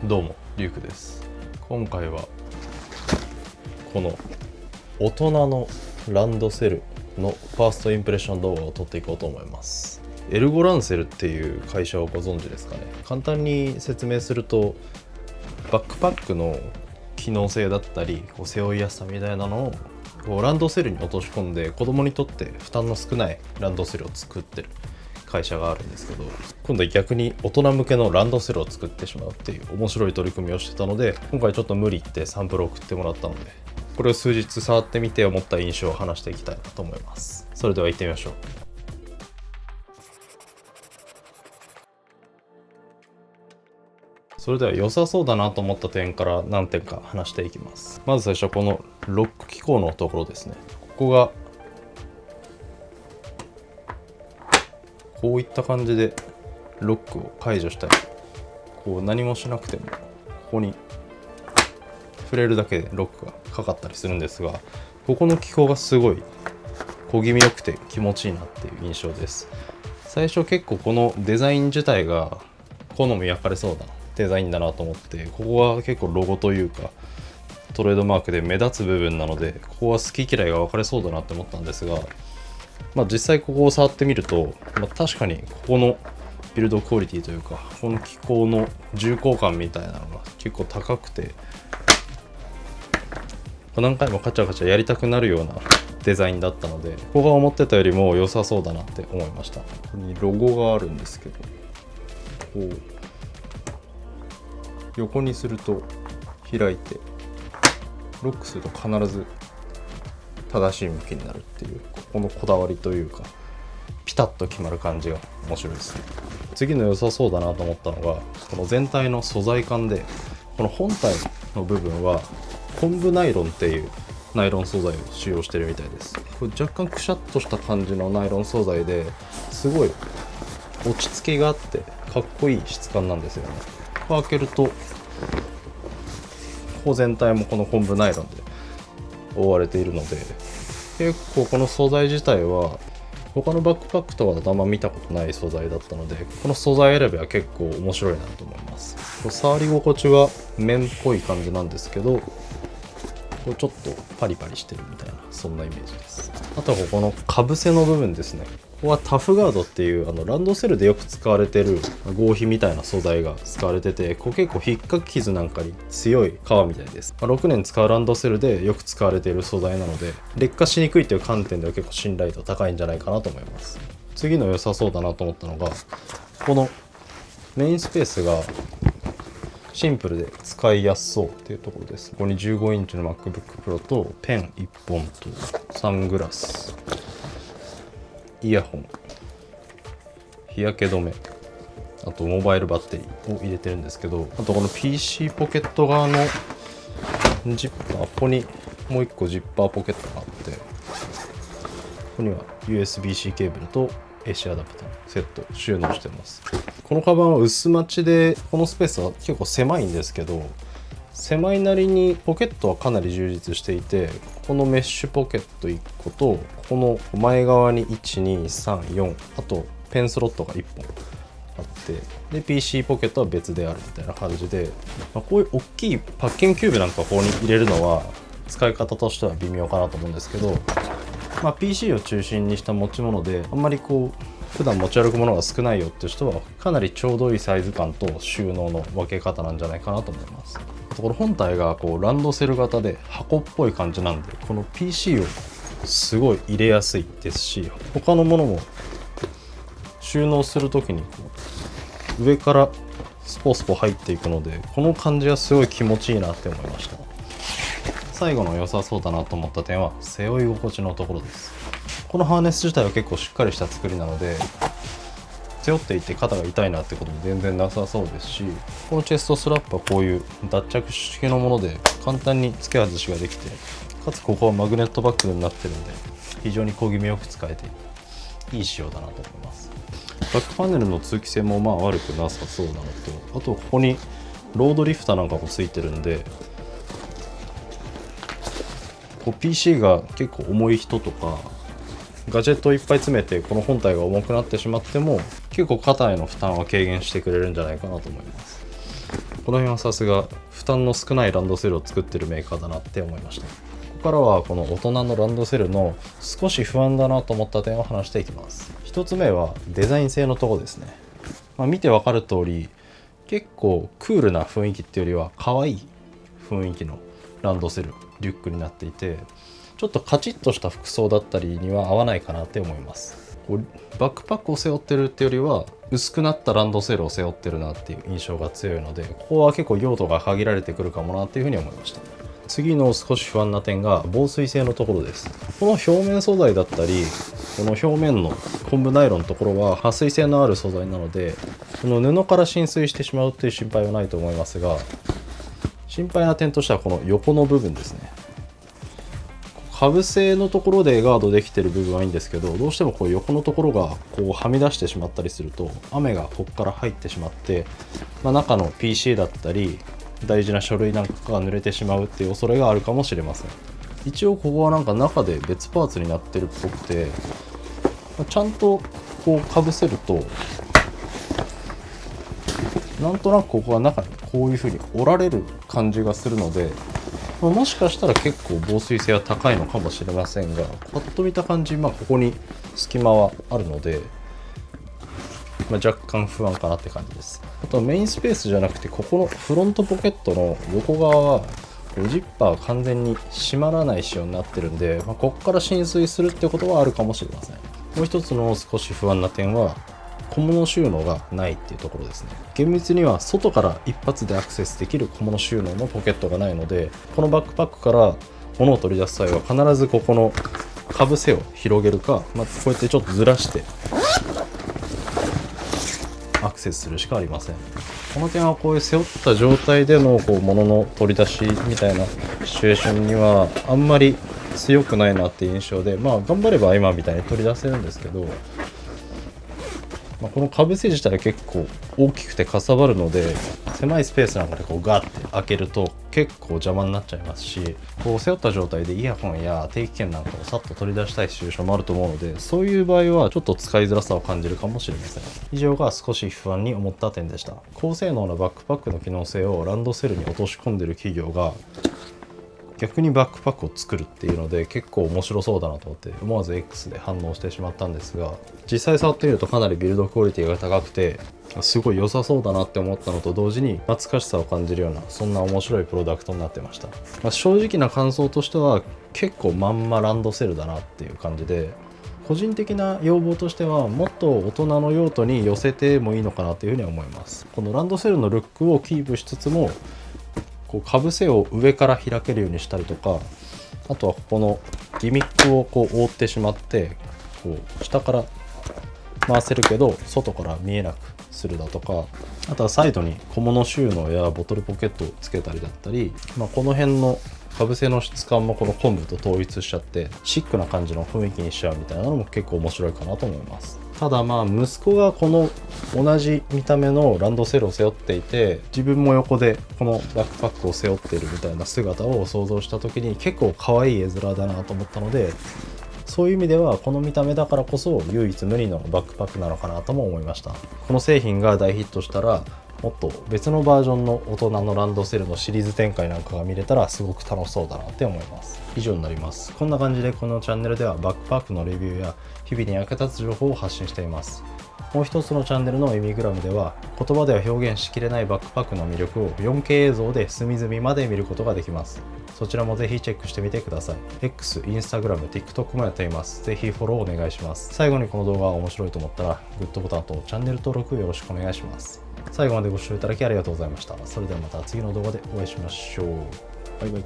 どうもリュウクです。今回はこの大人のランドセルのファーストインプレッション動画を撮っていこうと思います。エルゴランセルっていう会社をご存知ですかね。簡単に説明すると、バックパックの機能性だったり背負いやすさみたいなのをランドセルに落とし込んで、子供にとって負担の少ないランドセルを作ってる会社があるんですけど、今度は逆に大人向けのランドセルを作ってしまうっていう面白い取り組みをしてたので、今回ちょっと無理言ってサンプルを送ってもらったので、これを数日触ってみて思った印象を話していきたいなと思います。それでは行ってみましょう。それでは良さそうだなと思った点から何点か話していきます。まず最初はこのロック機構のところですね。ここがこういった感じでロックを解除したり、こう何もしなくてもここに触れるだけでロックがかかったりするんですが、ここの機構がすごい小気味よくて気持ちいいなっていう印象です。最初結構このデザイン自体が好み焼かれそうなデザインだなと思って、ここは結構ロゴというかトレードマークで目立つ部分なので、ここは好き嫌いが分かれそうだなって思ったんですが、実際ここを触ってみると、確かにここのビルドクオリティというか、この機構の重厚感みたいなのが結構高くて、何回もカチャカチャやりたくなるようなデザインだったので、ここが思ってたよりも良さそうだなって思いました。ここにロゴがあるんですけど、こう横にすると開いて、ロックすると必ず正しい向きになるっていう、ここのこだわりというかピタッと決まる感じが面白いですね。次の良さそうだなと思ったのが、この全体の素材感で、この本体の部分は昆布ナイロンっていうナイロン素材を使用してるみたいです。これ若干くしゃっとした感じのナイロン素材ですごい落ち着きがあってかっこいい質感なんですよね。ここ開けると、ここ全体もこの昆布ナイロンで覆われているので、結構この素材自体は他のバックパックとはあんま見たことない素材だったので、この素材選びは結構面白いなと思います。触り心地は綿っぽい感じなんですけど、ちょっとパリパリしてるみたいな、そんなイメージです。あとはここのかぶせの部分ですね。ここはタフガードっていうランドセルでよく使われてる合皮みたいな素材が使われてて、ここ結構引っかき傷なんかに強い革みたいです。6年使うランドセルでよく使われている素材なので、劣化しにくいという観点では結構信頼度高いんじゃないかなと思います。次の良さそうだなと思ったのが、このメインスペースがシンプルで使いやすそうっていうところです。ここに15インチの MacBook Pro とペン1本とサングラス、イヤホン、日焼け止め、あとモバイルバッテリーを入れてるんですけど、あとこの PC ポケット側のジッパー、ここにもう1個ジッパーポケットがあって、ここには USB-C ケーブルと AC アダプターのセット収納してます。このカバンは薄マチで、このスペースは結構狭いんですけど、狭いなりにポケットはかなり充実していて、このメッシュポケット1個と、ここの前側に1、2、3、4、あとペンスロットが1本あって、で PC ポケットは別であるみたいな感じで、こういう大きいパッキングキューブなんかここに入れるのは使い方としては微妙かなと思うんですけど、PC を中心にした持ち物であんまり普段持ち歩くものが少ないよっていう人はかなりちょうどいいサイズ感と収納の分け方なんじゃないかなと思います。あとこれ本体がランドセル型で箱っぽい感じなんで、この PC をすごい入れやすいですし、他のものも収納する時に上からスポスポ入っていくので、この感じはすごい気持ちいいなって思いました。最後の良さそうだなと思った点は背負い心地のところです。このハーネス自体は結構しっかりした作りなので、背負っていて肩が痛いなってことも全然なさそうですし、このチェストスラップはこういう脱着式のもので簡単に付け外しができて、かつここはマグネットバッグになってるんで非常に小気味よく使えていい仕様だなと思います。バックパネルの通気性も悪くなさそうなのと、あとここにロードリフターなんかもついてるんで、PC が結構重い人とかガジェットをいっぱい詰めてこの本体が重くなってしまっても、結構肩への負担は軽減してくれるんじゃないかなと思います。この辺はさすが負担の少ないランドセルを作ってるメーカーだなって思いました。ここからはこの大人のランドセルの少し不安だなと思った点を話していきます。一つ目はデザイン性のところですね。見てわかる通り結構クールな雰囲気っていうよりは可愛い雰囲気のランドセルリュックになっていて、ちょっとカチッとした服装だったりには合わないかなって思います。バックパックを背負ってるっていうよりは薄くなったランドセルを背負ってるなっていう印象が強いので、ここは結構用途が限られてくるかもなっていうふうに思いました。次の少し不安な点が防水性のところです。この表面素材だったりこの表面の昆布ナイロンのところは撥水性のある素材なので、この布から浸水してしまうっていう心配はないと思いますが、心配な点としてはこの横の部分ですね。かぶせのところでガードできてる部分はいいんですけど、どうしてもこう横のところがこうはみ出してしまったりすると雨がここから入ってしまって、中の PC だったり大事な書類なんかが濡れてしまうっていう恐れがあるかもしれません。一応ここはなんか中で別パーツになってるっぽくて、ちゃんとこうかぶせるとなんとなくここが中にこういう風に折られる感じがするので、もしかしたら結構防水性は高いのかもしれませんが、パッと見た感じ、ここに隙間はあるので、若干不安かなって感じです。あとはメインスペースじゃなくて、ここのフロントポケットの横側はジッパー完全に閉まらない仕様になってるんで、ここから浸水するってことはあるかもしれません。もう一つの少し不安な点は小物収納がないっていうところですね。厳密には外から一発でアクセスできる小物収納のポケットがないので、このバックパックから物を取り出す際は必ずここのかぶせを広げるか、こうやってちょっとずらしてアクセスするしかありません。この点はこういう背負った状態での物の取り出しみたいなシチュエーションにはあんまり強くないなっていう印象で、頑張れば今みたいに取り出せるんですけど、このかぶせ自体結構大きくてかさばるので、狭いスペースなんかでガーって開けると結構邪魔になっちゃいますし、背負った状態でイヤホンや定期券なんかをさっと取り出したいシチュエーションもあると思うので、そういう場合はちょっと使いづらさを感じるかもしれません。以上が少し不安に思った点でした。高性能なバックパックの機能性をランドセルに落とし込んでる企業が逆にバックパックを作るっていうので結構面白そうだなと思って思わず X で反応してしまったんですが、実際触ってみるとかなりビルドクオリティが高くてすごい良さそうだなって思ったのと同時に懐かしさを感じるような、そんな面白いプロダクトになってました。正直な感想としては結構まんまランドセルだなっていう感じで、個人的な要望としてはもっと大人の用途に寄せてもいいのかなというふうに思います。このランドセルのルックをキープしつつもかぶせを上から開けるようにしたりとか、あとはここのギミックを覆ってしまって下から回せるけど外から見えなくするだとか、あとはサイドに小物収納やボトルポケットをつけたりだったり、この辺のかぶせの質感もこの昆布と統一しちゃってシックな感じの雰囲気にしちゃうみたいなのも結構面白いかなと思います。ただ息子がこの同じ見た目のランドセルを背負っていて、自分も横でこのバックパックを背負っているみたいな姿を想像した時に結構可愛い絵面だなと思ったので、そういう意味ではこの見た目だからこそ唯一無二のバックパックなのかなとも思いました。この製品が大ヒットしたらもっと別のバージョンの大人のランドセルのシリーズ展開なんかが見れたらすごく楽しそうだなって思います。以上になります。こんな感じでこのチャンネルではバックパックのレビューや日々に役立つ情報を発信しています。もう一つのチャンネルのエミグラムでは言葉では表現しきれないバックパックの魅力を 4K 映像で隅々まで見ることができます。そちらもぜひチェックしてみてください。X、Instagram、TikTok もやっています。ぜひフォローお願いします。最後にこの動画が面白いと思ったらグッドボタンとチャンネル登録よろしくお願いします。最後までご視聴いただきありがとうございました。それではまた次の動画でお会いしましょう。バイバイ。